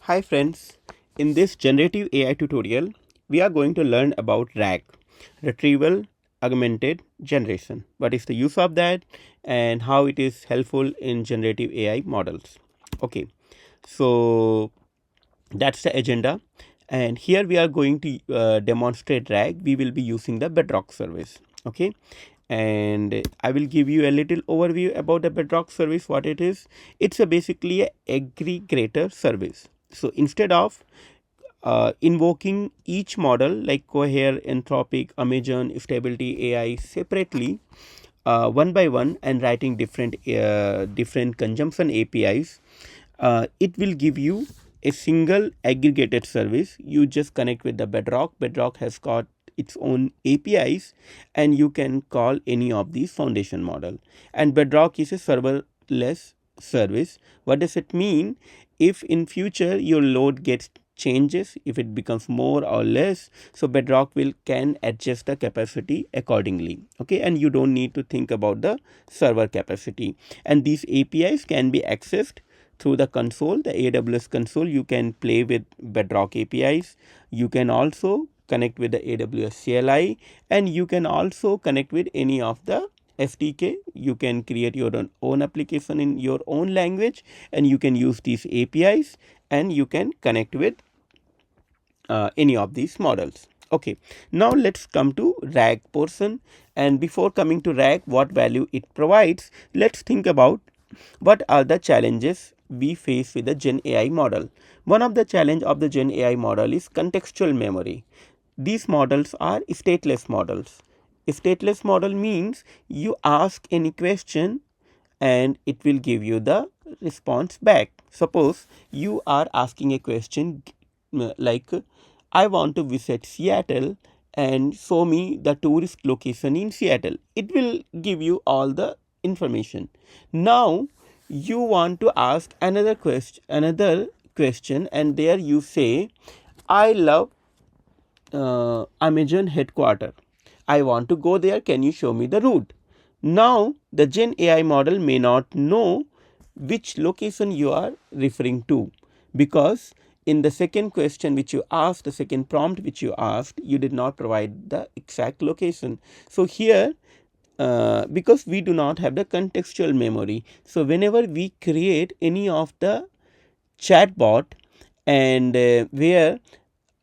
Hi friends, in this generative AI tutorial, we are going to learn about RAG, Retrieval Augmented Generation. What is the use of that and how it is helpful in generative AI models. Okay, so that's the agenda. And here we are going to demonstrate RAG. We will be using the Bedrock service. Okay, and I will give you a little overview about the Bedrock service, what it is. It's basically a aggregator service. So instead of invoking each model like Cohere, Anthropic, Amazon, Stability AI separately, one by one, and writing different consumption APIs, it will give you a single aggregated service. You just connect with the Bedrock. Bedrock has got its own APIs, and you can call any of these foundation model. And Bedrock is a serverless service. What does it mean? If in future your load gets changes, if it becomes more or less, so Bedrock can adjust the capacity accordingly. Okay, and you don't need to think about the server capacity. And these APIs can be accessed through the console, the AWS console. You can play with Bedrock APIs. You can also connect with the AWS CLI, and you can also connect with any of the SDK. You can create your own application in your own language, and you can use these APIs, and you can connect with any of these models. Okay, now let's come to RAG portion. And before coming to RAG, what value it provides, let's think about what are the challenges we face with the Gen AI model. One of the challenge of the Gen AI model is contextual memory. These models are stateless models. A stateless model means you ask any question and it will give you the response back. Suppose you are asking a question like, I want to visit Seattle and show me the tourist location in Seattle. It will give you all the information. Now you want to ask another question, and there you say, I love Amazon headquarters. I want to go there. Can you show me the route? Now the Gen AI model may not know which location you are referring to, because in the second question which you asked, the second prompt which you asked, you did not provide the exact location. So here, because we do not have the contextual memory, so whenever we create any of the chatbot, and where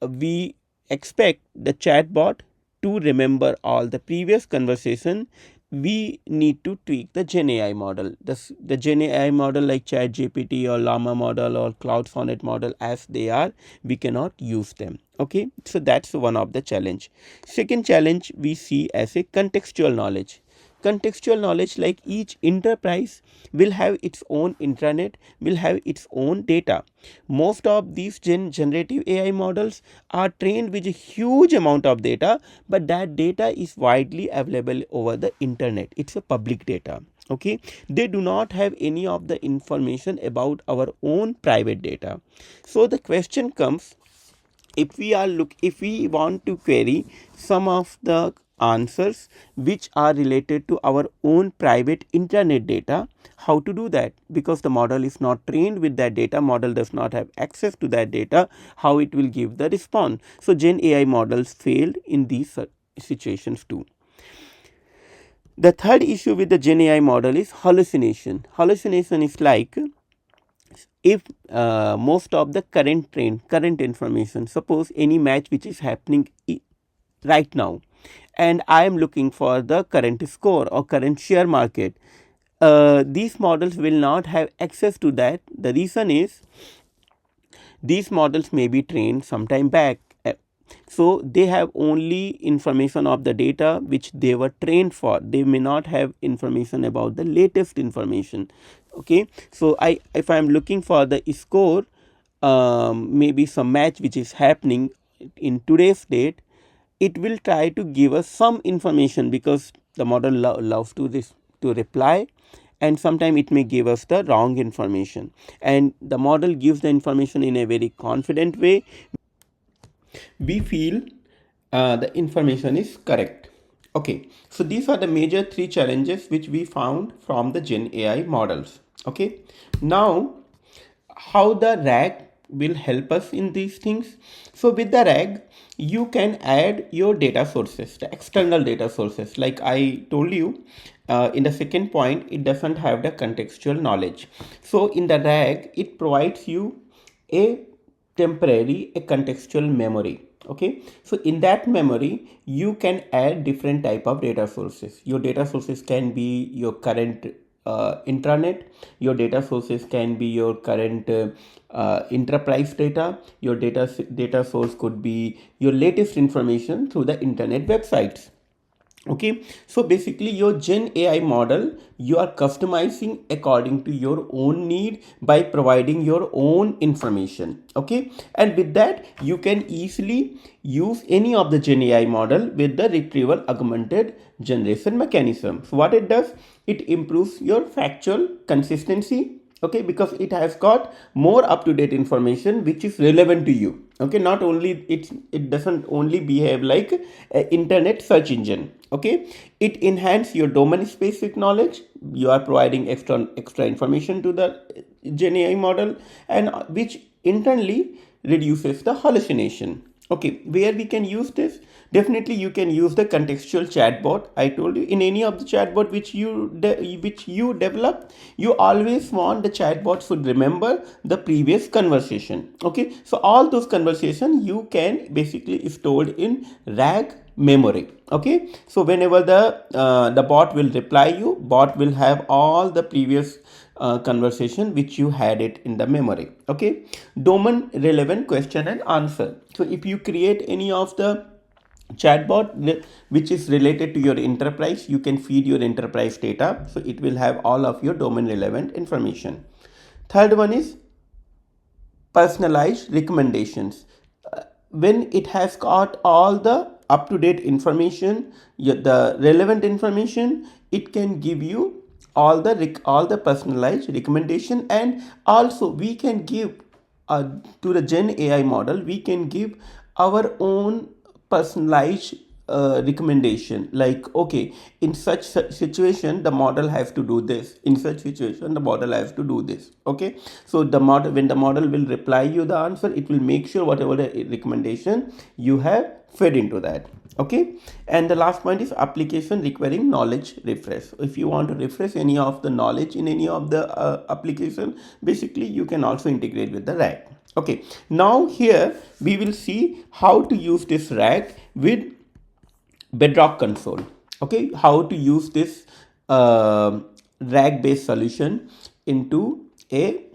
we expect the chatbot to remember all the previous conversation, we need to tweak the Gen AI model. The Gen AI model like ChatGPT or Llama model or Cloud Sonnet model, as they are, we cannot use them. Okay, so that's one of the challenge. Second challenge we see as a contextual knowledge. Contextual knowledge, like each enterprise will have its own intranet, will have its own data. Most of these generative AI models are trained with a huge amount of data, but that data is widely available over the internet. It's a public data. Okay, they do not have any of the information about our own private data. So the question comes, if we want to query some of the answers which are related to our own private internet data, how to do that? Because the model is not trained with that data, model does not have access to that data, how it will give the response? So Gen AI models failed in these situations too. The third issue with the Gen AI model is hallucination. Hallucination is like, if most of the current information, suppose any match which is happening right now, and I am looking for the current score or current share market, these models will not have access to that. The reason is, these models may be trained sometime back, so they have only information of the data which they were trained for. They may not have information about the latest information. Okay, so if I am looking for the score, maybe some match which is happening in today's date, it will try to give us some information, because the model loves to reply, and sometimes it may give us the wrong information, and the model gives the information in a very confident way. We feel the information is correct. Okay, so these are the major three challenges which we found from the Gen AI models. Okay, now how the RAG will help us in these things. So with the RAG, you can add your data sources, the external data sources. Like I told you in the second point, it doesn't have the contextual knowledge. So in the RAG, it provides you a a contextual memory. Okay, so in that memory you can add different type of data sources. Your data sources can be your current intranet, your data sources can be your current enterprise data, your data source could be your latest information through the internet websites. Okay, so basically your Gen AI model, you are customizing according to your own need by providing your own information. Okay, and with that you can easily use any of the Gen AI model with the retrieval augmented generation mechanism. So what it does, it improves your factual consistency. Okay, because it has got more up-to-date information which is relevant to you. Okay, not only it doesn't only behave like an internet search engine. Okay, it enhance your domain specific knowledge. You are providing extra information to the Gen AI model, and which internally reduces the hallucination. Okay, where we can use this? Definitely you can use the contextual chatbot. I told you, in any of the chatbot which you develop, you always want the chatbot should remember the previous conversation. Okay, so all those conversation you can basically stored in RAG memory. Okay, so whenever the bot will reply you, bot will have all the previous conversation which you had it in the memory. Okay, domain relevant question and answer. So if you create any of the chatbot which is related to your enterprise, you can feed your enterprise data, so it will have all of your domain relevant information. Third one is personalized recommendations. When it has got all the up-to-date information, the relevant information, it can give you all the personalized recommendation. And also we can give to the Gen AI model, we can give our own personalized recommendation, like okay, in such situation the model has to do this, in such situation the model has to do this. Okay, so the model, when the model will reply you the answer, it will make sure whatever the recommendation you have fed into that. Okay, and the last point is application requiring knowledge refresh. If you want to refresh any of the knowledge in any of the application, basically you can also integrate with the RAG. Okay, now here we will see how to use this RAG with Bedrock console. Okay, how to use this RAG based solution into a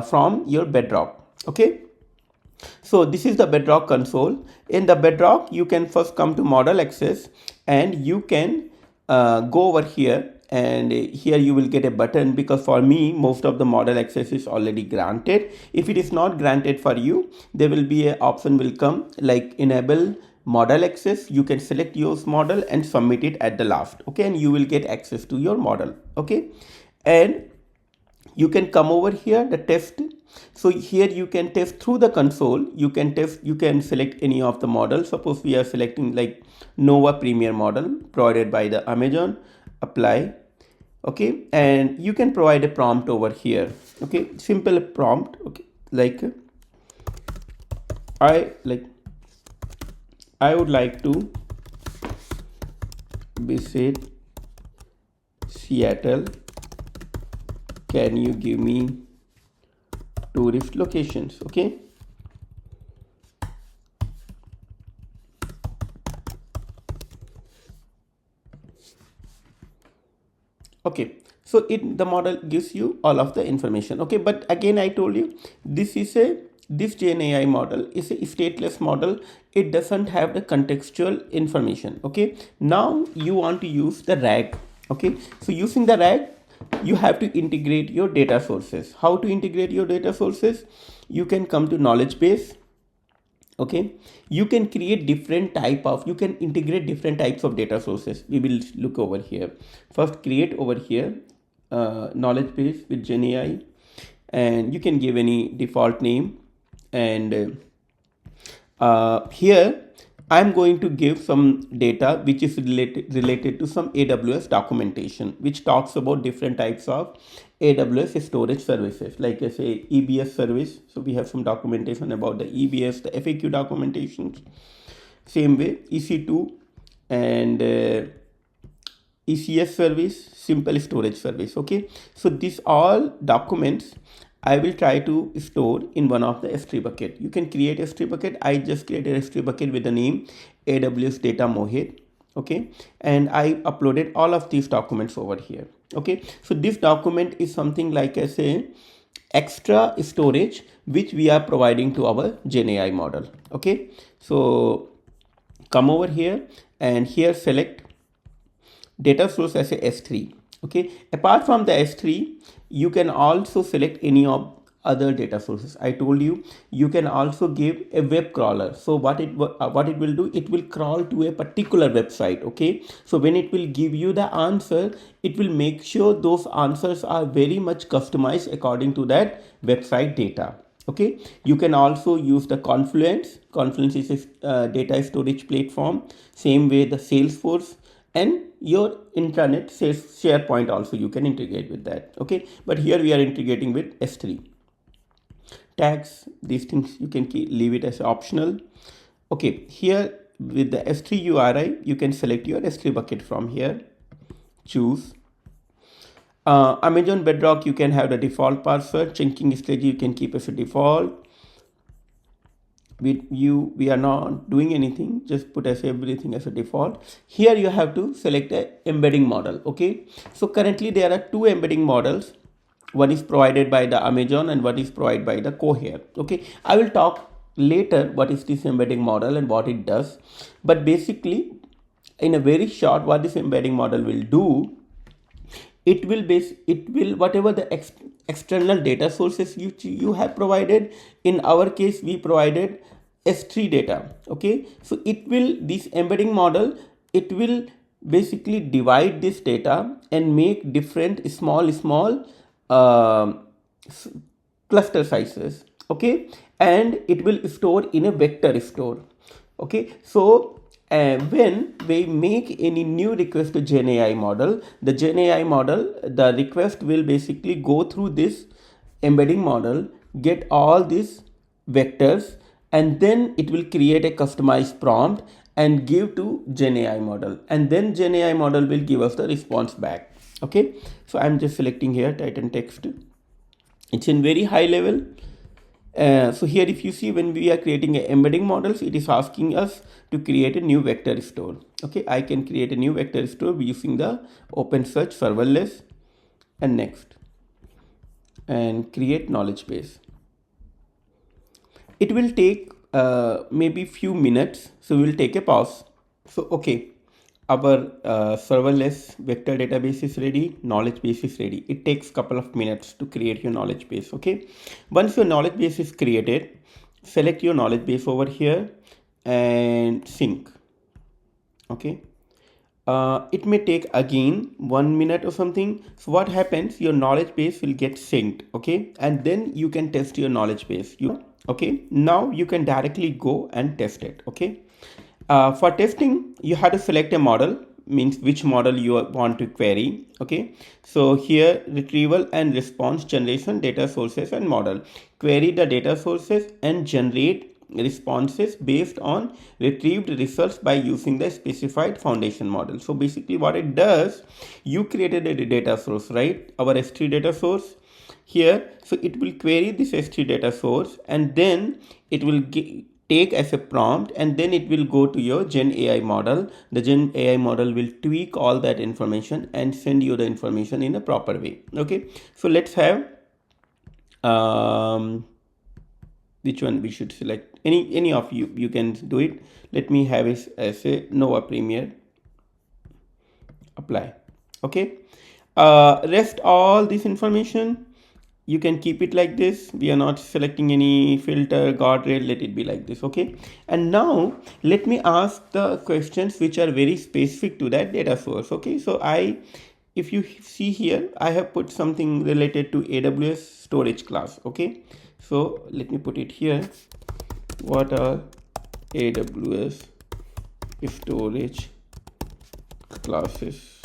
from your Bedrock. Okay, so this is the Bedrock console. In the Bedrock, you can first come to model access, and you can go over here, and here you will get a button, because for me most of the model access is already granted. If it is not granted for you, there will be a option will come like enable model access. You can select your model and submit it at the last. Okay, and you will get access to your model. Okay, and you can come over here the test. So here you can test through the console. You can test, you can select any of the models. Suppose we are selecting like Nova Premier model provided by the Amazon. Apply. Okay, and you can provide a prompt over here. Okay, simple prompt. Okay, like I would like to visit Seattle. Can you give me tourist locations? Okay, okay, so the model gives you all of the information. Okay, but again I told you, this Gen AI model is a stateless model. It doesn't have the contextual information. Okay, now you want to use the RAG. Okay, so using the RAG, you have to integrate your data sources. How to integrate your data sources? You can come to knowledge base. Okay, you can create different type of, you can integrate different types of data sources. We will look over here. First, create over here knowledge base with Gen AI, and you can give any default name. And here I'm going to give some data which is related to some AWS documentation, which talks about different types of AWS storage services, like I say EBS service. So we have some documentation about the EBS, the FAQ documentations. Same way EC2 and ECS service, simple storage service. Okay, so these all documents I will try to store in one of the S3 bucket. You can create a S3 bucket. I just created a S3 bucket with the name AWS Data Mohit. Okay, and I uploaded all of these documents over here. Okay, so this document is something like I say extra storage which we are providing to our GenAI model. Okay, so come over here and here select data source as a S3. Okay, apart from the S3, you can also select any of other data sources. I told you you can also give a web crawler. So what it will do, it will crawl to a particular website. Okay, so when it will give you the answer, it will make sure those answers are very much customized according to that website data. Okay, you can also use the Confluence. Confluence is a data storage platform. Same way the Salesforce and your intranet says SharePoint also you can integrate with that. Okay, but here we are integrating with S3. Tags, these things you can leave it as optional. Okay, here with the S3 URI you can select your S3 bucket from here, choose. Amazon Bedrock, you can have the default parser. Chunking strategy you can keep as a default. We are not doing anything, just put as everything as a default. Here you have to select a embedding model. Okay, so currently there are two embedding models. One is provided by the Amazon and one is provided by the Cohere. Okay, I will talk later what is this embedding model and what it does, but basically in a very short, what this embedding model will do, it will whatever the external data sources you have provided. In our case we provided S3 data. Okay, so it will, this embedding model, it will basically divide this data and make different small cluster sizes. Okay, and it will store in a vector store. Okay, so when we make any new request to GenAI model, the GenAI model, the request will basically go through this embedding model, get all these vectors, and then it will create a customized prompt and give to GenAI model, and then GenAI model will give us the response back. Okay, so I'm just selecting here Titan text. It's in very high level. So here if you see, when we are creating a embedding models, it is asking us to create a new vector store. Okay, I can create a new vector store using the OpenSearch serverless, and next, and create knowledge base. It will take maybe few minutes, so we will take a pause. So okay, our serverless vector database is ready, knowledge base is ready. It takes couple of minutes to create your knowledge base. Okay, once your knowledge base is created, select your knowledge base over here and sync. Okay, it may take again 1 minute or something. So what happens, your knowledge base will get synced. Okay, and then you can test your knowledge base. Okay, now you can directly go and test it. Okay, for testing you have to select a model, means which model you want to query. Okay, so here retrieval and response generation, data sources and model. Query the data sources and generate responses based on retrieved results by using the specified foundation model. So basically what it does, you created a data source, right, our S3 data source here. So it will query this S3 data source and then it will take as a prompt, and then it will go to your GenAI model. The GenAI model will tweak all that information and send you the information in a proper way. Okay, so let's have which one we should select. Any of you can do it. Let me have it as a Nova Premier. Apply. Okay, rest all this information you can keep it like this. We are not selecting any filter, guardrail, let it be like this. Okay, and now let me ask the questions which are very specific to that data source. Okay, so if you see here, I have put something related to AWS storage class. Okay, so let me put it here. What are AWS storage classes.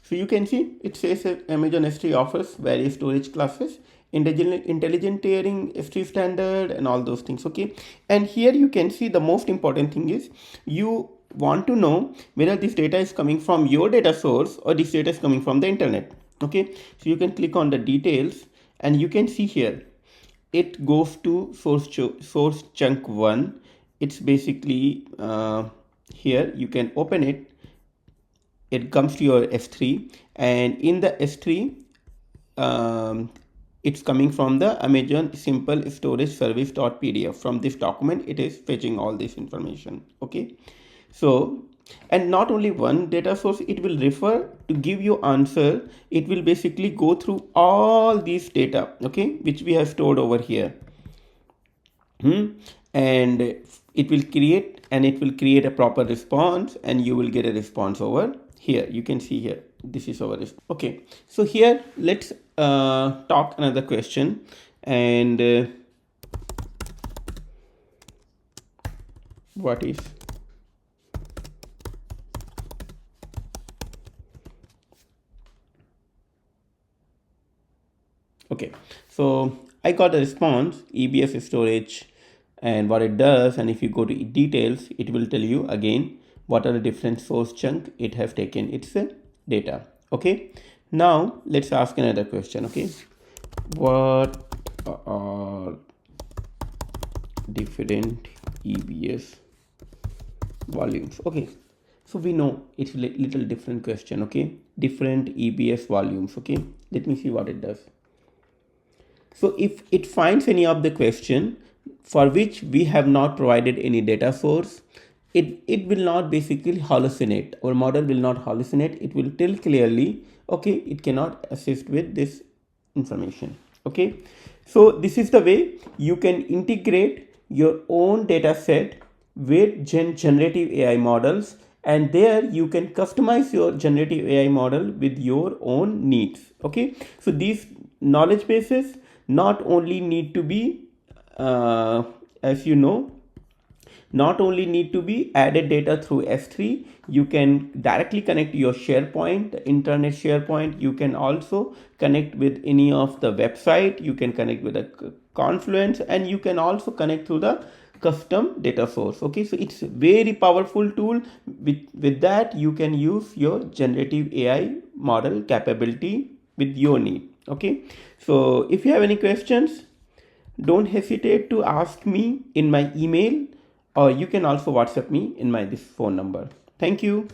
So you can see it says Amazon S3 offers various storage classes, intelligent tiering, S3 standard, and all those things. Okay, and here you can see the most important thing is you want to know whether this data is coming from your data source or this data is coming from the internet. Okay, so you can click on the details and you can see here it goes to source chunk 1. It's basically here you can open it. It comes to your S3, and in the S3 it's coming from the Amazon simple storage service.pdf. From this document it is fetching all this information. Okay, so and not only one data source, it will refer to give you answer. It will basically go through all these data, okay, which we have stored over here. And it will create a proper response, and you will get a response over here. You can see here, this is our response. Okay, so here let's talk another question. And what is okay, so I got a response, EBS storage and what it does. And if you go to details, it will tell you again what are the different source chunk it has taken its data. Okay, now let's ask another question. Okay, what are different EBS volumes? Okay, so we know it's a little different question. Okay, different EBS volumes. Okay, let me see what it does. So if it finds any of the question for which we have not provided any data source, it will not basically hallucinate. Our model will not hallucinate. It will tell clearly, okay, it cannot assist with this information. Okay, so this is the way you can integrate your own data set with generative AI models, and there you can customize your generative AI model with your own needs. Okay, so these knowledge bases not only need to be as you know, not only need to be added data through S3, you can directly connect to your SharePoint, the internet SharePoint. You can also connect with any of the website. You can connect with a Confluence, and you can also connect through the custom data source. Okay, so it's a very powerful tool. With that, you can use your generative AI model capability with your need. Okay, so if you have any questions, don't hesitate to ask me in my email, or you can also WhatsApp me in this phone number. Thank you.